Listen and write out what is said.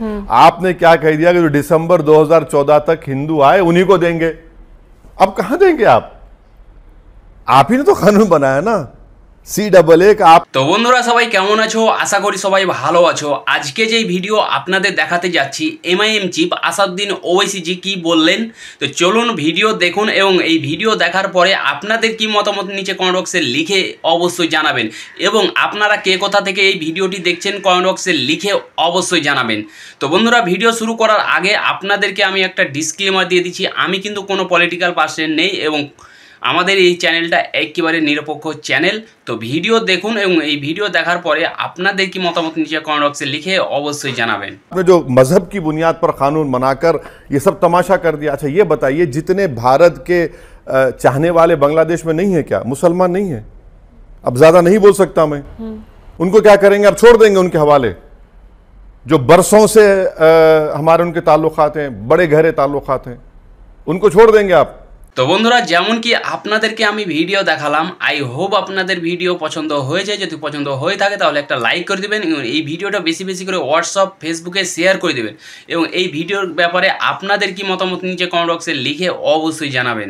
आपने क्या कह दिया कि जो दिसंबर 2014 तक हिंदू आए उन्हीं को देंगे। अब कहां देंगे आप ही ने तो कानून बनाया ना, CAA का। आप তো বন্ধুরা সবাই কেমন আছো? আশা করি সবাই ভালো আছো। আজকে যেই ভিডিও আপনাদের দেখাতে যাচ্ছি, MIM চিফ আসাদুদ্দিন ওওয়াইসি জি কি বললেন, তো চলুন ভিডিও দেখুন এবং এই ভিডিও দেখার পরে আপনাদের কি মতামত নিচে কমেন্ট বক্সে লিখে অবশ্যই জানাবেন এবং আপনারা কে কোথা থেকে এই ভিডিওটি দেখছেন কমেন্ট বক্সে লিখে অবশ্যই জানাবেন। তো বন্ধুরা ভিডিও শুরু করার আগে আপনাদেরকে আমি একটা ডিসক্লেমার দিয়ে দিচ্ছি, আমি কিন্তু কোনো পলিটিক্যাল পার্সন নেই এবং আমাদের এই চ্যানেলটা একেবারে নিরপেক্ষ চ্যানেল। তো ভিডিও দেখুন এবং এই ভিডিও দেখার পরে আপনাদের কি মতামত নিচে কমেন্ট বক্সে লিখে অবশ্যই জানাবেন। आपने जो मजहब की बुनियाद पर कानून बनाकर ये सब तमाशा कर दिया। अच्छा ये बताइए, जितने भारत के चाहने वाले बांग्लादेश में नहीं है क्या? मुसलमान नहीं है? अब ज्यादा नहीं बोल सकता मैं। उनको क्या करेंगे? अब छोड़ देंगे उनके हवाले। जो बरसों से हमारे उनके ताल्लुकात हैं, बड़े गहरे ताल्लुकात हैं, उनको छोड़ देंगे आप? তো বন্ধুরা যেমন কি আপনাদেরকে আমি ভিডিও দেখালাম, আই হোপ আপনাদের ভিডিও পছন্দ হয়েছে। যদি পছন্দ হয়ে থাকে তাহলে একটা লাইক করে দেবেন এবং এই ভিডিওটা বেশি বেশি করে হোয়াটসঅ্যাপ ফেসবুকে শেয়ার করে দেবেন এবং এই ভিডিওর ব্যাপারে আপনাদের কি মতামত নিচে কমেন্ট বক্সে লিখে অবশ্যই জানাবেন।